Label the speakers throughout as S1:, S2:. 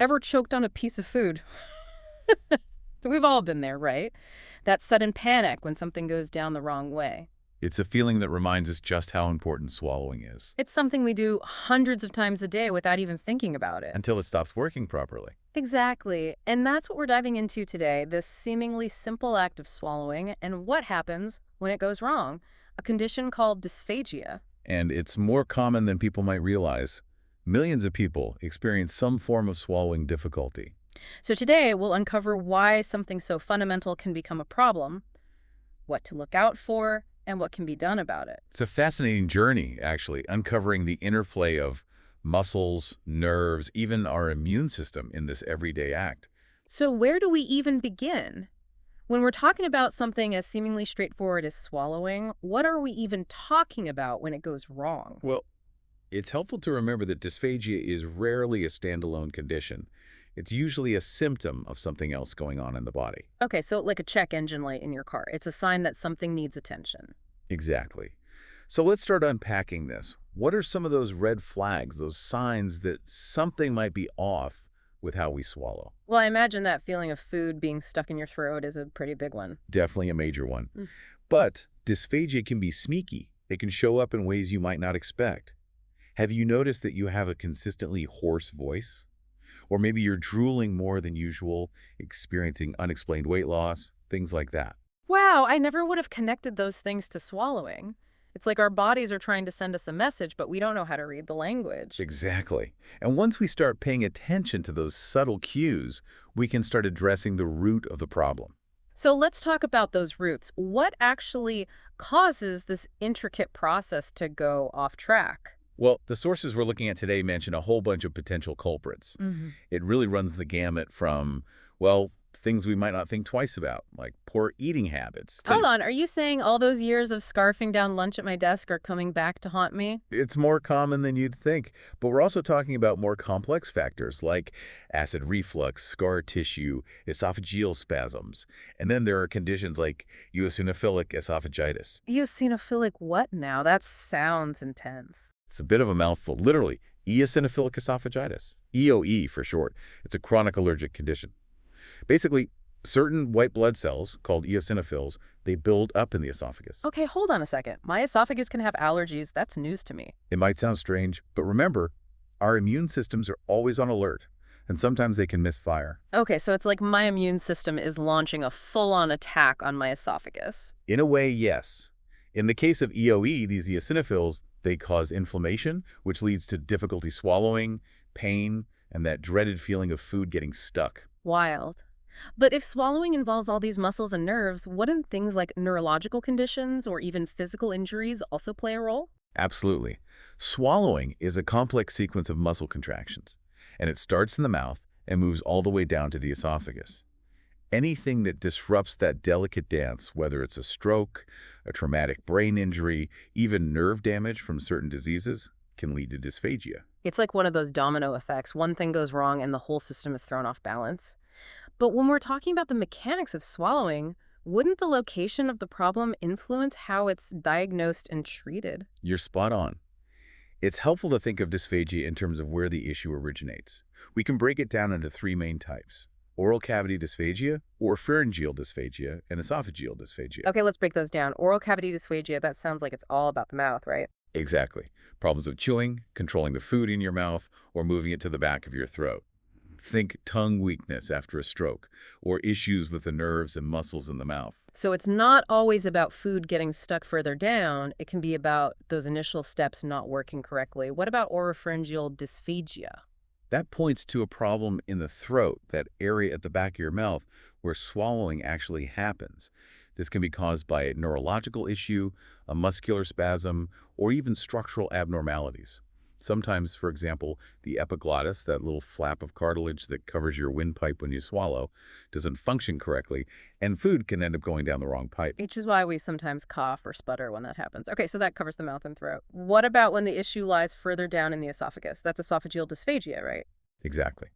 S1: Ever choked on a piece of food? We've all been there, right? That sudden panic when something goes down the wrong way.
S2: It's a feeling that reminds us just how important swallowing is,
S1: It's something we do hundreds of times a day without even thinking about it.
S2: until it stops working properly.
S1: Exactly. And that's what we're diving into today, this seemingly simple act of swallowing and what happens when it goes wrong, a condition called dysphagia.
S2: And it's more common than people might realize. Millions of people experience some form of swallowing difficulty.
S1: So today we'll uncover why something so fundamental can become a problem, what to look out for, and what can be done about it.
S2: It's a fascinating journey, actually, uncovering the interplay of muscles, nerves, even our immune system in this everyday act.
S1: So where do we even begin? When we're talking about something as seemingly straightforward as swallowing, what are we even talking about when it goes wrong?
S2: Well, it's helpful to remember that dysphagia is rarely a standalone condition. It's usually a symptom of something else going on in the body.
S1: Okay, so like a check engine light in your car. It's a sign that something needs attention.
S2: Exactly. So let's start unpacking this. What are some of those red flags, those signs that something might be off with how we swallow?
S1: Well, I imagine that feeling of food being stuck in your throat is a pretty big one.
S2: Definitely a major one.
S1: Mm.
S2: But dysphagia can be sneaky. It can show up in ways you might not expect. Have you noticed that you have a consistently hoarse voice? Or maybe you're drooling more than usual, experiencing unexplained weight loss, things like that.
S1: Wow, I never would have connected those things to swallowing. It's like our bodies are trying to send us a message, but we don't know how to read the language.
S2: Exactly. And once we start paying attention to those subtle cues, we can start addressing the root of the problem.
S1: So let's talk about those roots. What actually causes this intricate process to go off track?
S2: Well, the sources we're looking at today mention a whole bunch of potential culprits.
S1: Hmm.
S2: It really runs the gamut from, well, things we might not think twice about, like poor eating habits.
S1: Hold on, are you saying all those years of scarfing down lunch at my desk are coming back to haunt me?
S2: It's more common than you'd think, but we're also talking about more complex factors like acid reflux, scar tissue, esophageal spasms. And then there are conditions like eosinophilic esophagitis.
S1: Eosinophilic what now? That sounds intense.
S2: It's a bit of a mouthful, literally, eosinophilic esophagitis, EOE for short. It's a chronic allergic condition. Basically, certain white blood cells, called eosinophils, they build up in the esophagus.
S1: Okay, hold on a second. My esophagus can have allergies. That's news to me.
S2: It might sound strange, but remember, our immune systems are always on alert, and sometimes they can misfire.
S1: Okay, so it's like my immune system is launching a full-on attack on my esophagus.
S2: In a way, yes. In the case of EOE, these eosinophils, they cause inflammation, which leads to difficulty swallowing, pain, and that dreaded feeling of food getting stuck.
S1: Wild. But if swallowing involves all these muscles and nerves, wouldn't things like neurological conditions or even physical injuries also play a role?
S2: Absolutely. Swallowing is a complex sequence of muscle contractions, and it starts in the mouth and moves all the way down to the esophagus. Anything that disrupts that delicate dance, whether it's a stroke, a traumatic brain injury, even nerve damage from certain diseases, can lead to dysphagia.
S1: It's like one of those domino effects. One thing goes wrong and the whole system is thrown off balance. But when we're talking about the mechanics of swallowing, wouldn't the location of the problem influence how it's diagnosed and treated?
S2: You're spot on. It's helpful to think of dysphagia in terms of where the issue originates. We can break it down into three main types: oral cavity dysphagia, or pharyngeal dysphagia, and esophageal dysphagia.
S1: Okay, let's break those down. Oral cavity dysphagia, that sounds like it's all about the mouth, right?
S2: Exactly. Problems of chewing, controlling the food in your mouth, or moving it to the back of your throat. Think tongue weakness after a stroke, or issues with the nerves and muscles in the mouth.
S1: So it's not always about food getting stuck further down. It can be about those initial steps not working correctly. What about oropharyngeal dysphagia?
S2: That points to a problem in the throat, that area at the back of your mouth where swallowing actually happens. This can be caused by a neurological issue, a muscular spasm, or even structural abnormalities. Sometimes, for example, the epiglottis, that little flap of cartilage that covers your windpipe when you swallow, doesn't function correctly, and food can end up going down the wrong pipe.
S1: Which is why we sometimes cough or sputter when that happens. Okay, so that covers the mouth and throat. What about when the issue lies further down in the esophagus? That's esophageal dysphagia, right?
S2: Exactly.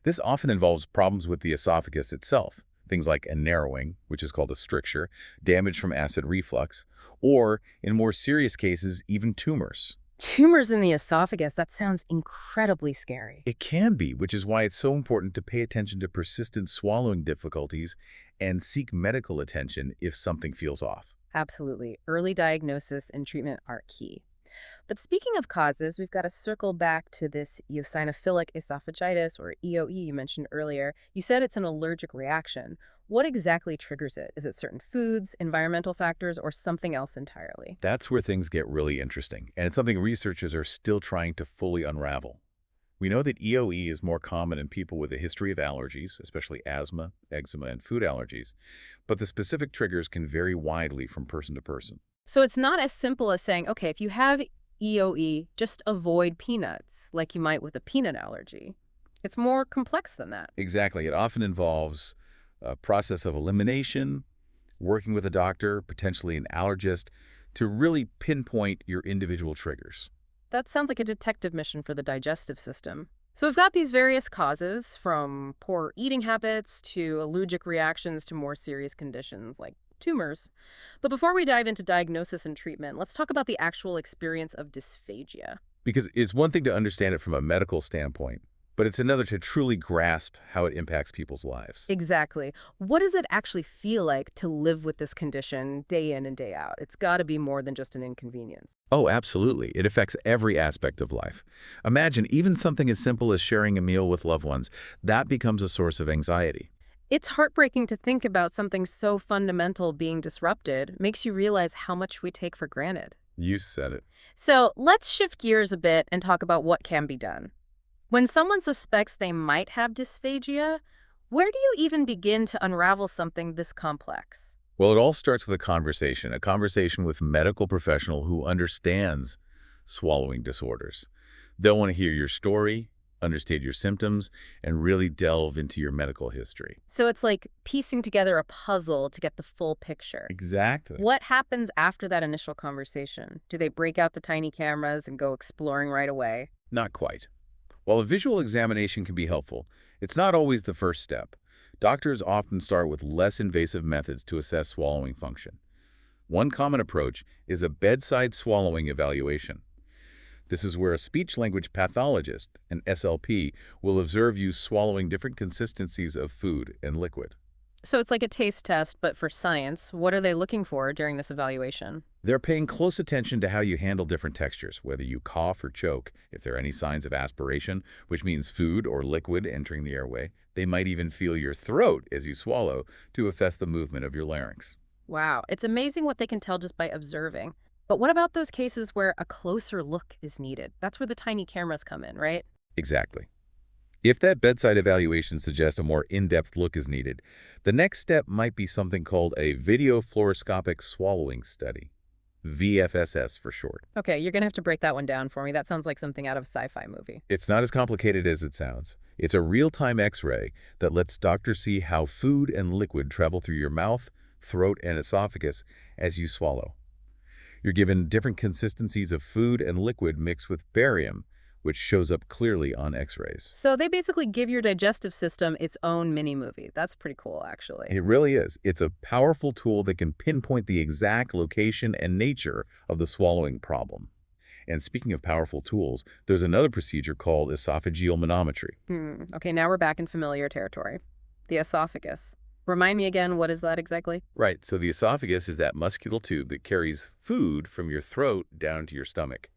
S2: This often involves problems with the esophagus itself, things like a narrowing, which is called a stricture, damage from acid reflux, or, in more serious cases, even tumors.
S1: Tumors in the esophagus, that sounds incredibly scary.
S2: It can be, which is why it's so important to pay attention to persistent swallowing difficulties and seek medical attention if something feels off.
S1: Absolutely. Early diagnosis and treatment are key. But speaking of causes, we've got to circle back to this eosinophilic esophagitis or EOE you mentioned earlier. You said it's an allergic reaction. What exactly triggers it? Is it certain foods, environmental factors, or something else entirely?
S2: That's where things get really interesting, and it's something researchers are still trying to fully unravel. We know that EOE is more common in people with a history of allergies, especially asthma, eczema, and food allergies, but the specific triggers can vary widely from person to person.
S1: So it's not as simple as saying, okay, if you have EOE, just avoid peanuts, like you might with a peanut allergy. It's more complex than that.
S2: Exactly. It often involves a process of elimination, working with a doctor, potentially an allergist, to really pinpoint your individual triggers.
S1: That sounds like a detective mission for the digestive system. So we've got these various causes, from poor eating habits to allergic reactions to more serious conditions like tumors. But before we dive into diagnosis and treatment, let's talk about the actual experience of dysphagia.
S2: Because it's one thing to understand it from a medical standpoint, but it's another to truly grasp how it impacts people's lives.
S1: Exactly. What does it actually feel like to live with this condition day in and day out? It's got to be more than just an inconvenience.
S2: Oh, absolutely. It affects every aspect of life. Imagine even something as simple as sharing a meal with loved ones. That becomes a source of anxiety.
S1: It's heartbreaking to think about something so fundamental being disrupted. Makes you realize how much we take for granted.
S2: You said it.
S1: So let's shift gears a bit and talk about what can be done. When someone suspects they might have dysphagia, where do you even begin to unravel something this complex?
S2: Well, it all starts with a conversation with a medical professional who understands swallowing disorders. They'll want to hear your story, understand your symptoms, and really delve into your medical history.
S1: So it's like piecing together a puzzle to get the full picture.
S2: Exactly.
S1: What happens after that initial conversation? Do they break out the tiny cameras and go exploring right away?
S2: Not quite. While a visual examination can be helpful, it's not always the first step. Doctors often start with less invasive methods to assess swallowing function. One common approach is a bedside swallowing evaluation. This is where a speech-language pathologist, an SLP, will observe you swallowing different consistencies of food and liquid.
S1: So it's like a taste test, but for science. What are they looking for during this evaluation?
S2: They're paying close attention to how you handle different textures, whether you cough or choke, if there are any signs of aspiration, which means food or liquid entering the airway. They might even feel your throat as you swallow to assess the movement of your larynx.
S1: Wow, it's amazing what they can tell just by observing. But what about those cases where a closer look is needed? That's where the tiny cameras come in, right?
S2: Exactly. If that bedside evaluation suggests a more in-depth look is needed, the next step might be something called a video fluoroscopic swallowing study. VFSS for short.
S1: Okay, you're going to have to break that one down for me. That sounds like something out of a sci-fi movie.
S2: It's not as complicated as it sounds. It's a real-time X-ray that lets doctors see how food and liquid travel through your mouth, throat, and esophagus as you swallow. You're given different consistencies of food and liquid mixed with barium, which shows up clearly on X-rays.
S1: So they basically give your digestive system its own mini-movie. That's pretty cool, actually.
S2: It really is. It's a powerful tool that can pinpoint the exact location and nature of the swallowing problem. And speaking of powerful tools, there's another procedure called esophageal manometry.
S1: Okay, now we're back in familiar territory. The esophagus. Remind me again, what is that exactly?
S2: Right, so the esophagus is that muscular tube that carries food from your throat down to your stomach.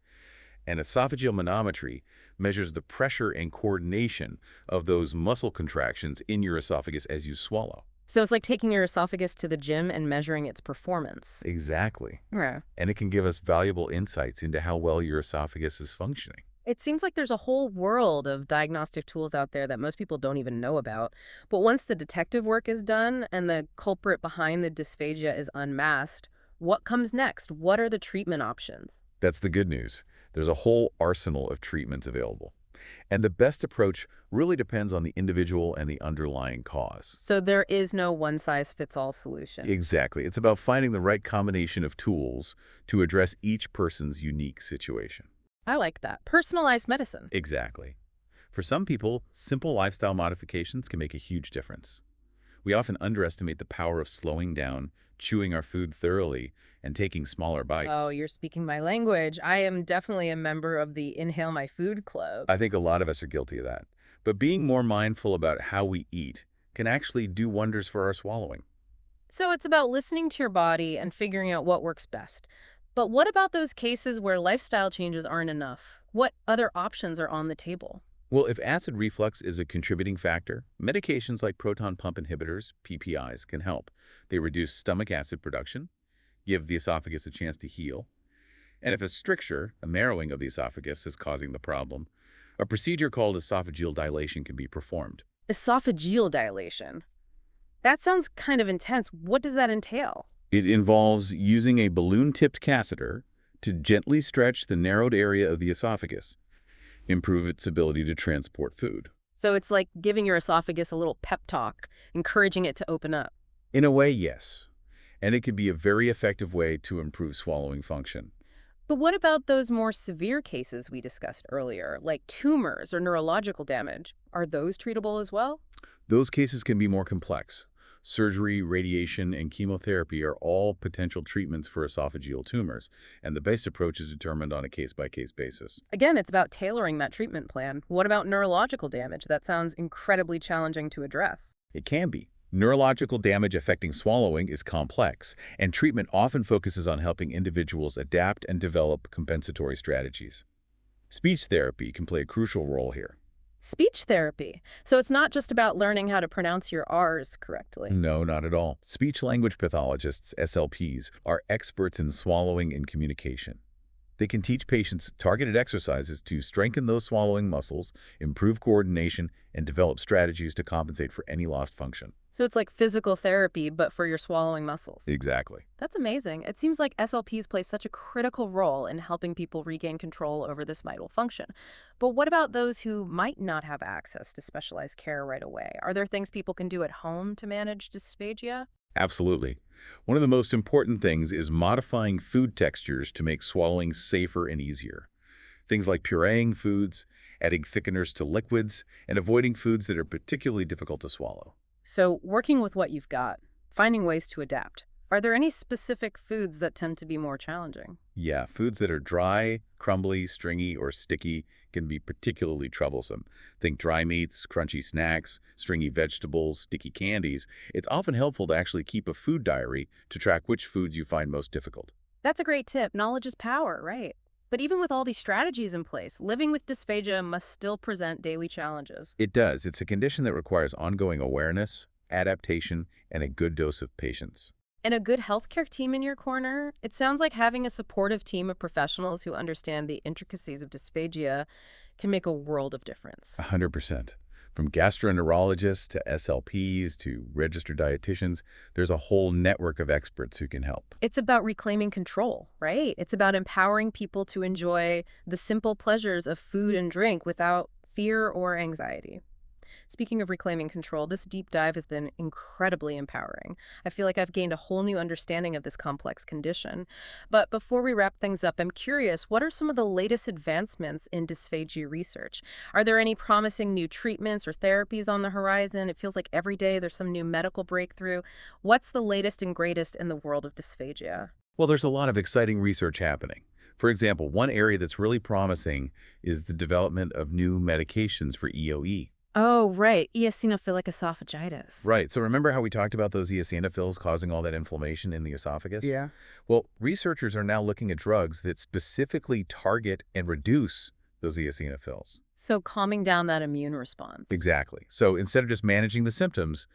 S2: And esophageal manometry measures the pressure and coordination of those muscle contractions in your esophagus as you swallow.
S1: So it's like taking your esophagus to the gym and measuring its performance.
S2: Exactly.
S1: Yeah.
S2: And it can give us valuable insights into how well your esophagus is functioning.
S1: It seems like there's a whole world of diagnostic tools out there that most people don't even know about. But once the detective work is done and the culprit behind the dysphagia is unmasked, what comes next? What are the treatment options?
S2: That's the good news. There's a whole arsenal of treatments available. And the best approach really depends on the individual and the underlying cause.
S1: So there is no one-size-fits-all solution.
S2: Exactly. It's about finding the right combination of tools to address each person's unique situation.
S1: I like that. Personalized medicine.
S2: Exactly. For some people, simple lifestyle modifications can make a huge difference. We often underestimate the power of slowing down, chewing our food thoroughly and taking smaller
S1: Oh,
S2: bites.
S1: you're speaking my language. I am definitely a member of the Inhale My Food Club.
S2: I think a lot of us are guilty of that. But being more mindful about how we eat can actually do wonders for our swallowing.
S1: So it's about listening to your body and figuring out what works best. But what about those cases where lifestyle changes aren't enough? What other options are on the table?
S2: Well, if acid reflux is a contributing factor, medications like proton pump inhibitors, PPIs, can help. They reduce stomach acid production, give the esophagus a chance to heal. And if a stricture, a narrowing of the esophagus, is causing the problem, a procedure called esophageal dilation can be performed.
S1: Esophageal dilation. That sounds kind of intense. What does that entail?
S2: It involves using a balloon-tipped catheter to gently stretch the narrowed area of the esophagus, improve its ability to transport food.
S1: So it's like giving your esophagus a little pep talk, encouraging it to open up.
S2: In a way, yes. And it can be a very effective way to improve swallowing function.
S1: But what about those more severe cases we discussed earlier, like tumors or neurological damage? Are those treatable as well?
S2: Those cases can be more complex. Surgery, radiation, and chemotherapy are all potential treatments for esophageal tumors, and the best approach is determined on a case-by-case basis.
S1: Again, it's about tailoring that treatment plan. What about neurological damage? That sounds incredibly challenging to address.
S2: It can be. Neurological damage affecting swallowing is complex, and treatment often focuses on helping individuals adapt and develop compensatory strategies. Speech therapy can play a crucial role here.
S1: Speech therapy. So it's not just about learning how to pronounce your R's correctly.
S2: No, not at all. Speech-language pathologists, SLPs, are experts in swallowing and communication. They can teach patients targeted exercises to strengthen those swallowing muscles, improve coordination, and develop strategies to compensate for any lost function.
S1: So it's like physical therapy, but for your swallowing muscles.
S2: Exactly.
S1: That's amazing. It seems like SLPs play such a critical role in helping people regain control over this vital function. But what about those who might not have access to specialized care right away? Are there things people can do at home to manage dysphagia?
S2: Absolutely. One of the most important things is modifying food textures to make swallowing safer and easier. Things like pureeing foods, adding thickeners to liquids, and avoiding foods that are particularly difficult to swallow.
S1: So working with what you've got, finding ways to adapt. Are there any specific foods that tend to be more challenging?
S2: Yeah, foods that are dry, crumbly, stringy, or sticky can be particularly troublesome. Think dry meats, crunchy snacks, stringy vegetables, sticky candies. It's often helpful to actually keep a food diary to track which foods you find most difficult.
S1: That's a great tip. Knowledge is power, right? But even with all these strategies in place, living with dysphagia must still present daily challenges.
S2: It does. It's a condition that requires ongoing awareness, adaptation, and a good dose of patience.
S1: And a good healthcare team in your corner, it sounds like having a supportive team of professionals who understand the intricacies of dysphagia can make a world of difference.
S2: 100%. From gastroenterologists to SLPs to registered dietitians, there's a whole network of experts who can help.
S1: It's about reclaiming control, right? It's about empowering people to enjoy the simple pleasures of food and drink without fear or anxiety. Speaking of reclaiming control, this deep dive has been incredibly empowering. I feel like I've gained a whole new understanding of this complex condition. But before we wrap things up, I'm curious, what are some of the latest advancements in dysphagia research? Are there any promising new treatments or therapies on the horizon? It feels like every day there's some new medical breakthrough. What's the latest and greatest in the world of dysphagia?
S2: Well, there's a lot of exciting research happening. For example, one area that's really promising is the development of new medications for EOE.
S1: Oh, right. Eosinophilic esophagitis.
S2: Right. So remember how we talked about those eosinophils causing all that inflammation in the esophagus?
S1: Yeah.
S2: Well, researchers are now looking at drugs that specifically target and reduce those eosinophils.
S1: So calming down that immune response.
S2: Exactly. So instead of just managing the symptoms,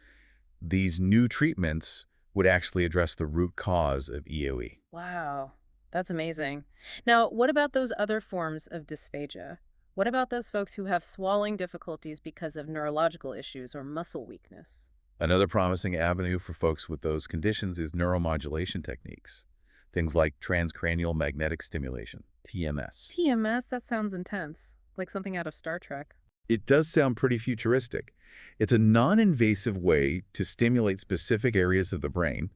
S2: these new treatments would actually address the root cause of EOE.
S1: Wow, that's amazing. Now, what about those other forms of dysphagia? What about those folks who have swallowing difficulties because of neurological issues or muscle weakness?
S2: Another promising avenue for folks with those conditions is neuromodulation techniques. Things like transcranial magnetic stimulation, TMS.
S1: TMS, that sounds intense, like something out of Star Trek.
S2: It does sound pretty futuristic. It's a non-invasive way to stimulate specific areas of the brain,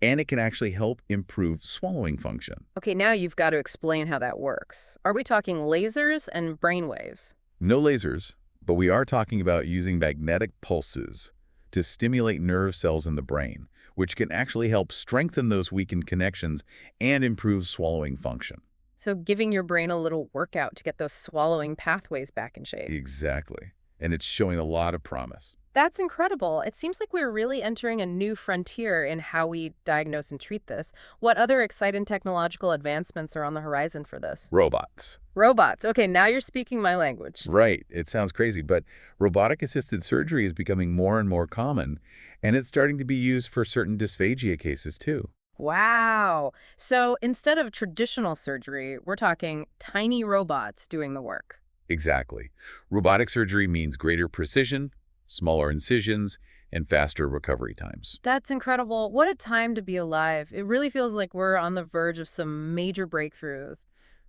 S2: and it can actually help improve swallowing function.
S1: Okay, now you've got to explain how that works. Are we talking lasers and brainwaves?
S2: No lasers, but we are talking about using magnetic pulses to stimulate nerve cells in the brain, which can actually help strengthen those weakened connections and improve swallowing function.
S1: So giving your brain a little workout to get those swallowing pathways back in shape.
S2: Exactly. And it's showing a lot of promise.
S1: That's incredible. It seems like we're really entering a new frontier in how we diagnose and treat this. What other exciting technological advancements are on the horizon for this?
S2: Robots.
S1: Robots. Okay, now you're speaking my language.
S2: Right. It sounds crazy, but robotic-assisted surgery is becoming more and more common, and it's starting to be used for certain dysphagia cases too.
S1: Wow. So instead of traditional surgery, we're talking tiny robots doing the work.
S2: Exactly. Robotic surgery means greater precision, smaller incisions, and faster recovery times.
S1: That's incredible. What a time to be alive. It really feels like we're on the verge of some major breakthroughs.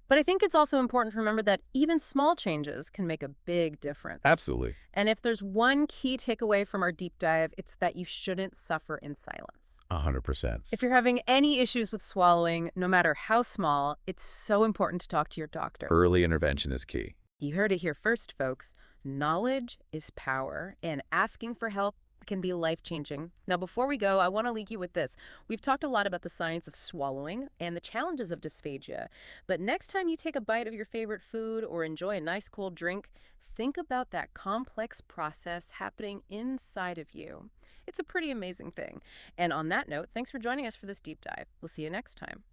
S1: But I think it's also important to remember that even small changes can make a big difference.
S2: Absolutely.
S1: And if there's one key takeaway from our deep dive, it's that you shouldn't suffer in silence.
S2: 100%.
S1: If you're having any issues with swallowing, no matter how small, it's so important to talk to your doctor.
S2: Early intervention is key.
S1: You heard it here first, folks. Knowledge is power, and asking for help can be life-changing. Now, before we go, I want to leave you with this. We've talked a lot about the science of swallowing and the challenges of dysphagia, but next time you take a bite of your favorite food or enjoy a nice cold drink, think about that complex process happening inside of you. It's a pretty amazing thing. And on that note, thanks for joining us for this deep dive. We'll see you next time.